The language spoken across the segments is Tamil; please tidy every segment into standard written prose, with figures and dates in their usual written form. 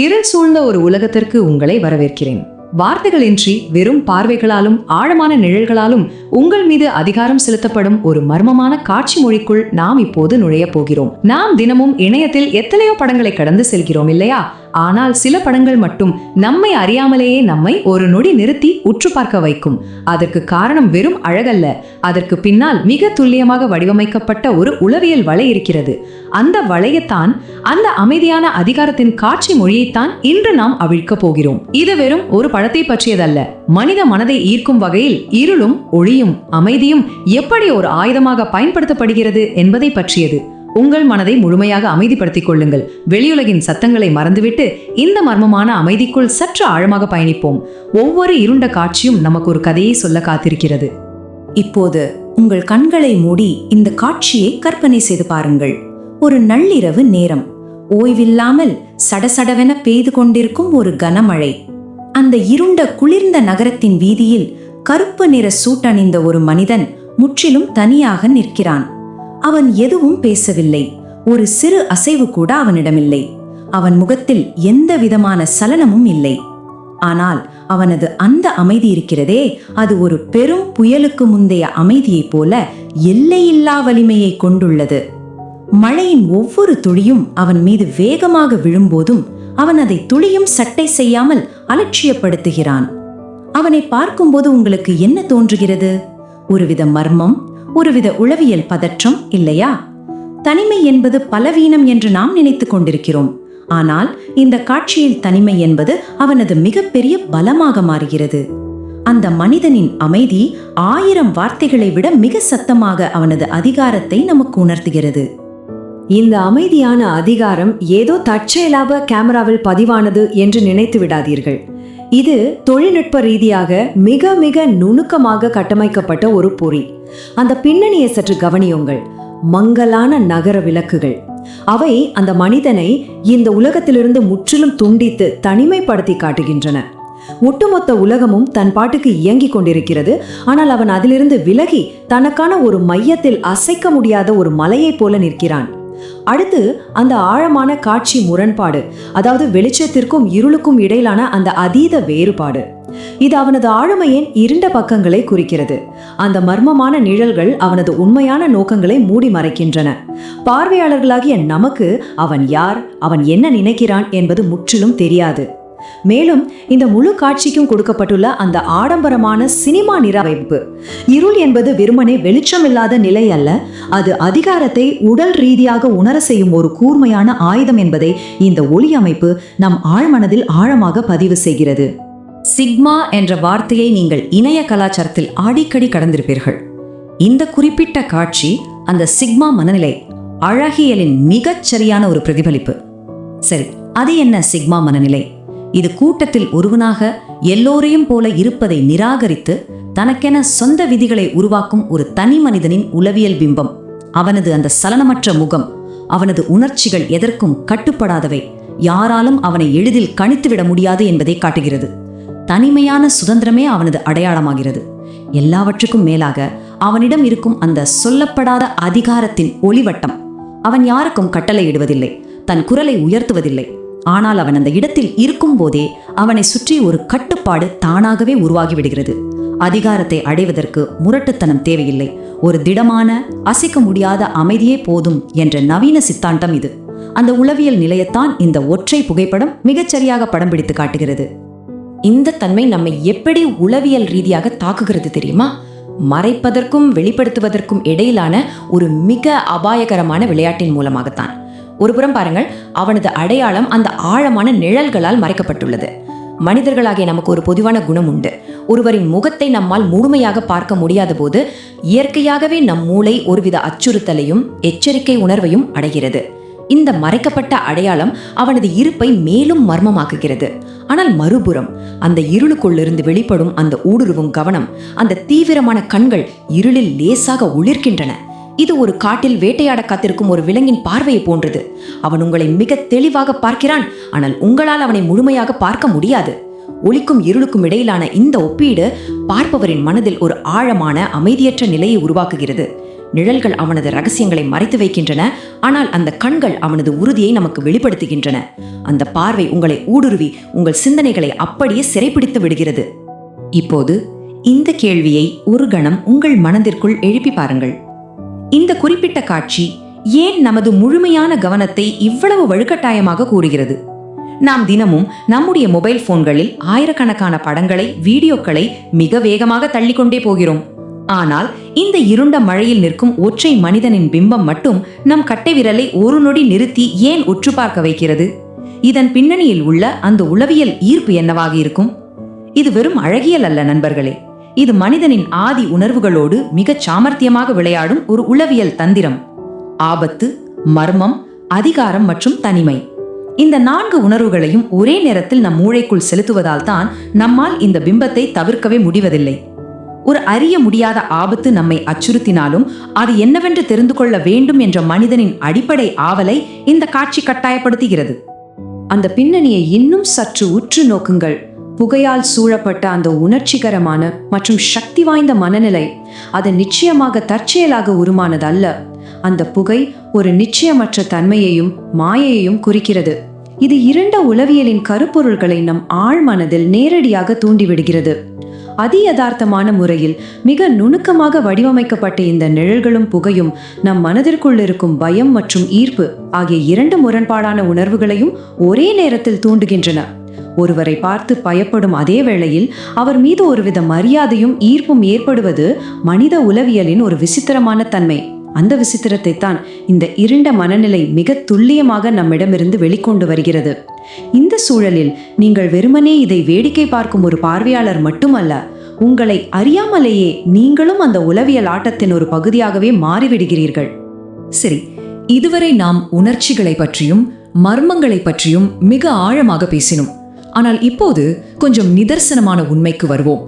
இருள் சூழ்ந்த ஒரு உலகத்திற்கு உங்களை வரவேற்கிறேன். வார்த்தைகளின்றி வெறும் பார்வைகளாலும் ஆழமான நிழல்களாலும் உங்கள் மீது அதிகாரம் செலுத்தப்படும் ஒரு மர்மமான காட்சி மொழிக்குள் நாம் இப்போது நுழைய போகிறோம். நாம் தினமும் இணையத்தில் எத்தனையோ படங்களை கடந்து செல்கிறோம் இல்லையா? ஆனால் சில படங்கள் மட்டும் நம்மை அறியாமலேயே நம்மை ஒரு நொடி நிறுத்தி உற்று பார்க்க வைக்கும். அதற்கு காரணம் வெறும் அழகல்ல, அதற்கு பின்னால் மிக துல்லியமாக வடிவமைக்கப்பட்ட ஒரு உளவியல் வலை இருக்கிறது. அந்த வலையத்தான், அந்த அமைதியான அதிகாரத்தின் காட்சி மொழியைத்தான் இன்று நாம் அவிழ்க்க போகிறோம். இது வெறும் ஒரு படத்தை பற்றியதல்ல, மனித மனதை ஈர்க்கும் வகையில் இருளும் ஒளியும் அமைதியும் எப்படி ஒரு ஆயுதமாக பயன்படுத்தப்படுகிறது என்பதை பற்றியது. உங்கள் மனதை முழுமையாக அமைதிப்படுத்திக் கொள்ளுங்கள். வெளியுலகின் சத்தங்களை மறந்துவிட்டு இந்த மர்மமான அமைதிக்குள் சற்று ஆழமாக பயணிப்போம். ஒவ்வொரு இருண்ட காட்சியும் நமக்கு ஒரு கதையை சொல்ல காத்திருக்கிறது. இப்போது உங்கள் கண்களை மூடி இந்த காட்சியை கற்பனை செய்து பாருங்கள். ஒரு நள்ளிரவு நேரம், ஓய்வில்லாமல் சடசடவென பெய்து கொண்டிருக்கும் ஒரு கனமழை. அந்த இருண்ட குளிர்ந்த நகரத்தின் வீதியில் கருப்பு நிற சூட்டணிந்த ஒரு மனிதன் முற்றிலும் தனியாக நிற்கிறான். அவன் எதுவும் பேசவில்லை. ஒரு சிறு அசைவு கூட அவனிடமில்லை. அவன் முகத்தில் எந்த விதமான சலனமும் இல்லை. ஆனால் அவனது அந்த அமைதி இருக்கிறதே, அது ஒரு பெரும் புயலுக்கு முந்தைய அமைதியைப் போல எல்லையில்லா வலிமையை கொண்டுள்ளது. மழையின் ஒவ்வொரு துளியும் அவன் மீது வேகமாக விழும்போதும் அவன் அதை துளியும் சட்டை செய்யாமல் அலட்சியப்படுத்துகிறான். அவனை பார்க்கும்போது உங்களுக்கு என்ன தோன்றுகிறது? ஒருவித மர்மம், ஒருவித உளவியல் பதற்றம், இல்லையா? தனிமை என்பது பலவீனம் என்று நாம் நினைத்துக் கொண்டிருக்கிறோம். ஆனால் இந்த காட்சியில் தனிமை என்பது அவனது மிகப்பெரிய பலமாக மாறுகிறது. அந்த மனிதனின் அமைதி 1000 வார்த்தைகளை விட மிக சத்தமாக அவனது அதிகாரத்தை நமக்கு உணர்த்துகிறது. இந்த அமைதியான அதிகாரம் ஏதோ தற்செயலாக கேமராவில் பதிவானது என்று நினைத்து விடாதீர்கள். இது தொழில்நுட்ப ரீதியாக மிக மிக நுணுக்கமாக கட்டமைக்கப்பட்ட ஒரு பொறி. அந்த பின்னணியை சற்று கவனியுங்கள். மங்கலான நகர விளக்குகள், அவை அந்த மனிதனை இந்த உலகத்திலிருந்து முற்றிலும் துண்டித்து தனிமைப்படுத்தி காட்டுகின்றன. ஒட்டுமொத்த உலகமும் தன் பாட்டுக்கு இயங்கிக் கொண்டிருக்கிறது. ஆனால் அவன் அதிலிருந்து விலகி தனக்கான ஒரு மையத்தில் அசைக்க முடியாத ஒரு மலையைப் போல நிற்கிறான். அடுத்து அந்த ஆழமான காட்சி முரண்பாடு, அதாவது வெளிச்சத்திற்கும் இருளுக்கும் இடையிலான அந்த அதீத வேறுபாடு. இது அவனது ஆளுமையின் இருண்ட பக்கங்களை குறிக்கிறது. அந்த மர்மமான நிழல்கள் அவனது உண்மையான நோக்கங்களை மூடி மறைக்கின்றன. பார்வையாளர்களாகிய நமக்கு அவன் யார், அவன் என்ன நினைக்கிறான் என்பது முற்றிலும் தெரியாது. மேலும் இந்த முழு காட்சிக்கும் கொடுக்கப்பட்டுள்ள அந்த ஆடம்பரமான சினிமா நிறவைப்பு. இருள் என்பது வெறுமனே வெளிச்சமில்லாத நிலை அல்ல, அது அதிகாரத்தை உடல் ரீதியாக உணர செய்யும் ஒரு கூர்மையான ஆயுதம் என்பதை இந்த ஒளி அமைப்பு நம் ஆழ்மனதில் ஆழமாக பதிவு செய்கிறது. சிக்மா என்ற வார்த்தையை நீங்கள் இணைய கலாச்சாரத்தில் அடிக்கடி கடந்திருப்பீர்கள். இந்த குறிப்பிட்ட காட்சி அந்த சிக்மா மனநிலை அழகியலின் மிகச் சரியான ஒரு பிரதிபலிப்பு. சரி, அது என்ன சிக்மா மனநிலை? இது கூட்டத்தில் ஒருவனாக எல்லோரையும் போல இருப்பதை நிராகரித்து தனக்கென சொந்த விதிகளை உருவாக்கும் ஒரு தனி மனிதனின் உளவியல் பிம்பம். அவனது அந்த சலனமற்ற முகம், அவனது உணர்ச்சிகள் எதற்கும் கட்டுப்படாதவை, யாராலும் அவனை எளிதில் கணித்துவிட முடியாது என்பதை காட்டுகிறது. தனிமையான சுதந்திரமே அவனது அடையாளமாகிறது. எல்லாவற்றுக்கும் மேலாக அவனிடம் இருக்கும் அந்த சொல்லப்படாத அதிகாரத்தின் ஒளிவட்டம். அவன் யாருக்கும் கட்டளையிடுவதில்லை, தன் குரலை உயர்த்துவதில்லை. ஆனால் அவன் அந்த இடத்தில் இருக்கும் போதே அவனை சுற்றி ஒரு கட்டுப்பாடு தானாகவே உருவாகிவிடுகிறது. அதிகாரத்தை அடைவதற்கு முரட்டுத்தனம் தேவையில்லை, ஒரு திடமான அசைக்க முடியாத அமைதியே போதும் என்ற நவீன சித்தாந்தம் இது. அந்த உளவியல் நிலையத்தான் இந்த ஒற்றை புகைப்படம் மிகச்சரியாக படம் பிடித்து காட்டுகிறது. இந்த தன்மை நம்மை எப்படி உளவியல் ரீதியாக தாக்குகிறது தெரியுமா? மறைப்பதற்கும் வெளிப்படுத்துவதற்கும் இடையிலான ஒரு மிக அபாயகரமான விளையாட்டின் மூலமாகத்தான். ஒருபுறம் பாருங்கள், அவனது அடையாளம் அந்த ஆழமான நிழல்களால் மறைக்கப்பட்டுள்ளது. மனிதர்களாகிய நமக்கு ஒரு பொதுவான குணம் உண்டு. ஒருவரின் முகத்தை நம்மால் முழுமையாக பார்க்க முடியாத போது இயற்கையாகவே நம் மூளை ஒருவித அச்சுறுத்தலையும் எச்சரிக்கை உணர்வையும் அடைகிறது. இந்த மறைக்கப்பட்ட அடையாளம் அவனது இருப்பை மேலும் மர்மமாக்குகிறது. ஆனால் மறுபுறம் அந்த இருளுக்குள்ளிருந்து வெளிப்படும் அந்த ஊடுருவும் கவனம், அந்த தீவிரமான கண்கள் இருளில் லேசாக ஒளிர்கின்றன. இது ஒரு காட்டில் வேட்டையாட காத்திருக்கும் ஒரு விலங்கின் பார்வையை போன்றது. அவன் உங்களை மிக தெளிவாக பார்க்கிறான், ஆனால் உங்களால் அவனை முழுமையாக பார்க்க முடியாது. ஒளிக்கும் இருளுக்கும் இடையிலான இந்த ஒப்பீடு பார்ப்பவரின் மனதில் ஒரு ஆழமான அமைதியற்ற நிலையை உருவாக்குகிறது. நிழல்கள் அவனது ரகசியங்களை மறைத்து வைக்கின்றன, ஆனால் அந்த கண்கள் அவனது உறுதியை நமக்கு வெளிப்படுத்துகின்றன. அந்த பார்வை உங்களை ஊடுருவி உங்கள் சிந்தனைகளை அப்படியே சிறைப்பிடித்து விடுகிறது. இப்போது இந்த கேள்வியை ஒரு கணம் உங்கள் மனதிற்குள் எழுப்பி பாருங்கள். இந்த குறிப்பிட்ட காட்சி ஏன் நமது முழுமையான கவனத்தை இவ்வளவு வலுக்கட்டாயமாக கூறுகிறது? நாம் தினமும் நம்முடைய மொபைல் போன்களில் ஆயிரக்கணக்கான படங்களை, வீடியோக்களை மிக வேகமாக தள்ளிக்கொண்டே போகிறோம். ஆனால் இந்த இருண்ட மழையில் நிற்கும் ஒற்றை மனிதனின் பிம்பம் மட்டும் நம் கட்டை விரலை ஒரு நொடி நிறுத்தி ஏன் உற்று பார்க்க வைக்கிறது? இதன் பின்னணியில் உள்ள அந்த உளவியல் ஈர்ப்பு என்னவாக இருக்கும்? இது வெறும் அழகியல் அல்ல நண்பர்களே, இது மனிதனின் ஆதி உணர்வுகளோடு மிகச் சாமர்த்தியமாக விளையாடும் ஒரு உளவியல் தந்திரம். ஆபத்து, மர்மம், அதிகாரம் மற்றும் தனிமை, இந்த 4 உணர்வுகளையும் ஒரே நேரத்தில் நம் மூளைக்குள் செலுத்துவதால் தான் நம்மால் இந்த பிம்பத்தை தவிர்க்கவே முடிவதில்லை. ஒரு அறிய முடியாத ஆபத்து நம்மை அச்சுறுத்தினாலும் அது என்னவென்று தெரிந்து கொள்ள வேண்டும் என்ற மனிதனின் அடிப்படை ஆவலை இந்த காட்சி கட்டாயப்படுத்துகிறது. அந்த பின்னணியை இன்னும் சற்று உற்று நோக்குங்கள். புகையால் சூழப்பட்ட அந்த உணர்ச்சிகரமான மற்றும் சக்தி வாய்ந்த மனநிலை, அது நிச்சயமாக தற்செயலாக உருமானது அல்ல. அந்த புகை ஒரு நிச்சயமற்ற தன்மையையும் மாயையையும் குறிக்கிறது. இது இருண்ட உளவியலின் கருப்பொருள்களை நம் ஆழ்மனதில் நேரடியாக தூண்டிவிடுகிறது. அதியதார்த்தமான முறையில் மிக நுணுக்கமாக வடிவமைக்கப்பட்ட இந்த நிழல்களும் புகையும் நம் மனதிற்குள் இருக்கும் பயம் மற்றும் ஈர்ப்பு ஆகிய 2 முரண்பாடான உணர்வுகளையும் ஒரே நேரத்தில் தூண்டுகின்றன. ஒருவரை பார்த்து பயப்படும் அதே வேளையில் அவர் மீது ஒருவித மரியாதையும் ஈர்ப்பும் ஏற்படுவது மனித உளவியலின் ஒரு விசித்திரமான தன்மை. அந்த விசித்திரத்தை தான் இந்த இருண்ட மனநிலை மிக துல்லியமாக நம்மிடமிருந்து வெளிக்கொண்டு வருகிறது. இந்த சூழலில் நீங்கள் வெறுமனே இதை வேடிக்கை பார்க்கும் ஒரு பார்வையாளர் மட்டுமல்ல, உங்களை அறியாமலேயே நீங்களும் அந்த உளவியல் ஆட்டத்தின் ஒரு பகுதியாகவே மாறிவிடுகிறீர்கள். சரி, இதுவரை நாம் உணர்ச்சிகளை பற்றியும் மர்மங்களை பற்றியும் மிக ஆழமாக பேசினோம். ஆனால் இப்போது கொஞ்சம் நிதர்சனமான உண்மைக்கு வருவோம்.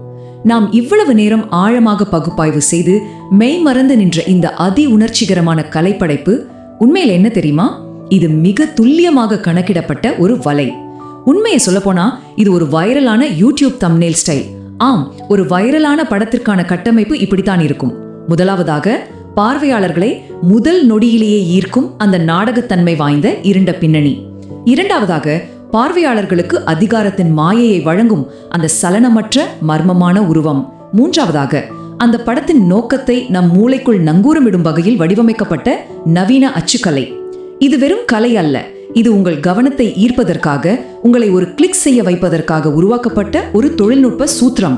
நாம் இவ்வளவு நேரம் ஆழமாக பகுப்பாய்வு செய்து மெய்மறந்து நின்ற இந்த அதி உணர்ச்சிகரமான கலைப்படைப்பு உண்மையில் என்ன தெரியுமா? இது மிக துல்லியமாக கணக்கிடப்பட்ட ஒரு வலை. உண்மையை சொல்லப்போனா இது ஒரு வைரலான யூடியூப் தம்ப்நெயில் ஸ்டைல். ஆம், ஒரு வைரலான படத்திற்கான கட்டமைப்பு இப்படித்தான் இருக்கும். முதலாவதாக, பார்வையாளர்களை முதல் நொடியிலேயே ஈர்க்கும் அந்த நாடகத்தன்மை வாய்ந்த இருண்ட பின்னணி. இரண்டாவதாக, பார்வையாளர்களுக்கு அதிகாரத்தின் மாயையை வழங்கும் அந்த சலனமற்ற மர்மமான உருவம். மூன்றாவதாக, அந்த படத்தின் நோக்கத்தை நம் மூளைக்குள் நங்கூரமிடும் வகையில் வடிவமைக்கப்பட்ட நவீன அச்சுக்கலை. இது வெறும் கலை அல்ல, இது உங்கள் கவனத்தை ஈர்ப்பதற்காக, உங்களை ஒரு கிளிக் செய்ய வைப்பதற்காக உருவாக்கப்பட்ட ஒரு தொழில்நுட்ப சூத்திரம்.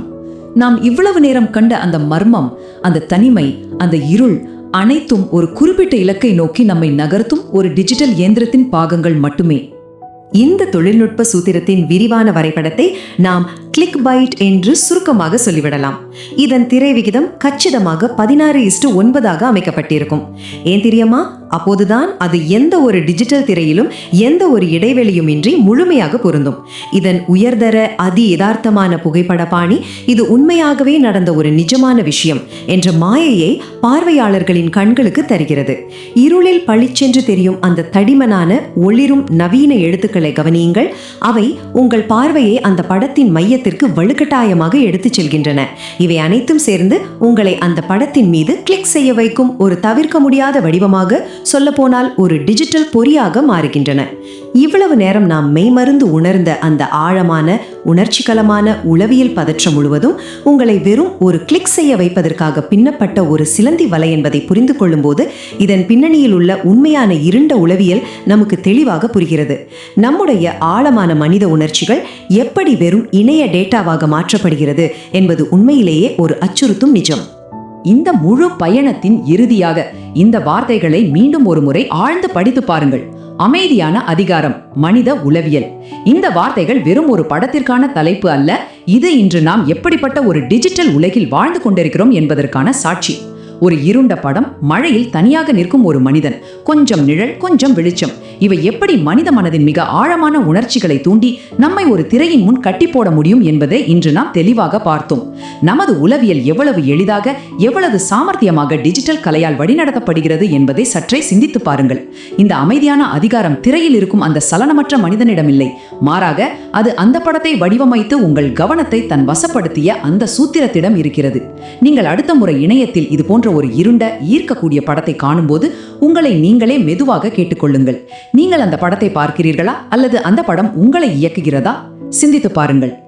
நாம் இவ்வளவு நேரம் கண்ட அந்த மர்மம், அந்த தனிமை, அந்த இருள் அனைத்தும் ஒரு குறிப்பிட்ட இலக்கை நோக்கி நம்மை நகர்த்தும் ஒரு டிஜிட்டல் இயந்திரத்தின் பாகங்கள் மட்டுமே. இந்த தொழில்நுட்ப சூத்திரத்தின் விரிவான வரைபடத்தை நாம் கிளிக் பைட் என்று சுருக்கமாக சொல்லிவிடலாம். இதன் திரை விகிதம் கச்சிதமாக 16:9 அமைக்கப்பட்டிருக்கும். ஏன் தெரியுமா? அப்போதுதான் அது எந்த ஒரு டிஜிட்டல் திரையிலும் எந்த ஒரு இடைவெளியும் இன்றி முழுமையாக பொருந்தும். இதன் உயர்தர அதி யதார்த்தமான புகைப்பட பாணி, இது உண்மையாகவே நடந்த ஒரு நிஜமான விஷயம் என்ற மாயையை பார்வையாளர்களின் கண்களுக்கு தருகிறது. இருளில் பளிச்சென்று தெரியும் அந்த தடிமனான ஒளிரும் நவீன எழுத்துக்களை கவனியுங்கள். அவை உங்கள் பார்வையை அந்த படத்தின் மையத்திற்கு வலுக்கட்டாயமாக எடுத்துச் செல்கின்றன. இவை அனைத்தும் சேர்ந்து உங்களை அந்த படத்தின் மீது கிளிக் செய்ய வைக்கும் ஒரு தவிர்க்க முடியாத வடிவமாக, சொல்லப்போனால் ஒரு டிஜிட்டல் பொறியாக மாறுகின்றன. இவ்வளவு நேரம் நாம் மெய்மருந்து உணர்ந்த அந்த ஆழமான உணர்ச்சிகரமான உளவியல் பதற்றம் முழுவதும் உங்களை வெறும் ஒரு கிளிக் செய்ய வைப்பதற்காக பின்னப்பட்ட ஒரு சிலந்தி வலை என்பதை புரிந்து கொள்ளும் போது இதன் பின்னணியில் உள்ள உண்மையான இருண்ட உளவியல் நமக்கு தெளிவாக புரிகிறது. நம்முடைய ஆழமான மனித உணர்ச்சிகள் எப்படி வெறும் இணைய டேட்டாவாக மாற்றப்படுகிறது என்பது உண்மையிலேயே ஒரு அச்சுறுத்தும் நிஜம். இந்த முழு பயணத்தின் இறுதியாக இந்த வார்த்தைகளை மீண்டும் ஒரு முறை ஆழ்ந்து படித்து பாருங்கள். அமைதியான அதிகாரம், மனித உளவியல். இந்த வார்த்தைகள் வெறும் ஒரு படத்திற்கான தலைப்பு அல்ல, இது இன்று நாம் எப்படிப்பட்ட ஒரு டிஜிட்டல் உலகில் வாழ்ந்து கொண்டிருக்கிறோம் என்பதற்கான சாட்சி. ஒரு இருண்ட படம், மழையில் தனியாக நிற்கும் ஒரு மனிதன், கொஞ்சம் நிழல், கொஞ்சம் வெளிச்சம். இவை எப்படி மனித மனதின் மிக ஆழமான உணர்ச்சிகளை தூண்டி நம்மை ஒரு திரையின் முன் கட்டி போட முடியும் என்பதை இன்று நாம் தெளிவாக பார்த்தோம். நமது உளவியல் எவ்வளவு எளிதாக, எவ்வளவு சாமர்த்தியமாக டிஜிட்டல் கலையால் வழிநடத்தப்படுகிறது என்பதை சற்றே சிந்தித்து பாருங்கள். இந்த அமைதியான அதிகாரம் திரையில் இருக்கும் அந்த சலனமற்ற மனிதனிடமில்லை, மாறாக அது அந்த படத்தை வடிவமைத்து உங்கள் கவனத்தை தன் வசப்படுத்திய அந்த சூத்திரத்திடம் இருக்கிறது. நீங்கள் அடுத்த முறை இணையத்தில் இது போன்ற ஒரு இருண்ட ஈர்க்கக்கூடிய படத்தை காணும்போது உங்களை நீங்களே மெதுவாக கேட்டுக்கொள்ளுங்கள். நீங்கள் அந்த படத்தை பார்க்கிறீர்களா அல்லது அந்த படம் உங்களை இயக்குகிறதா? சிந்தித்து பாருங்கள்.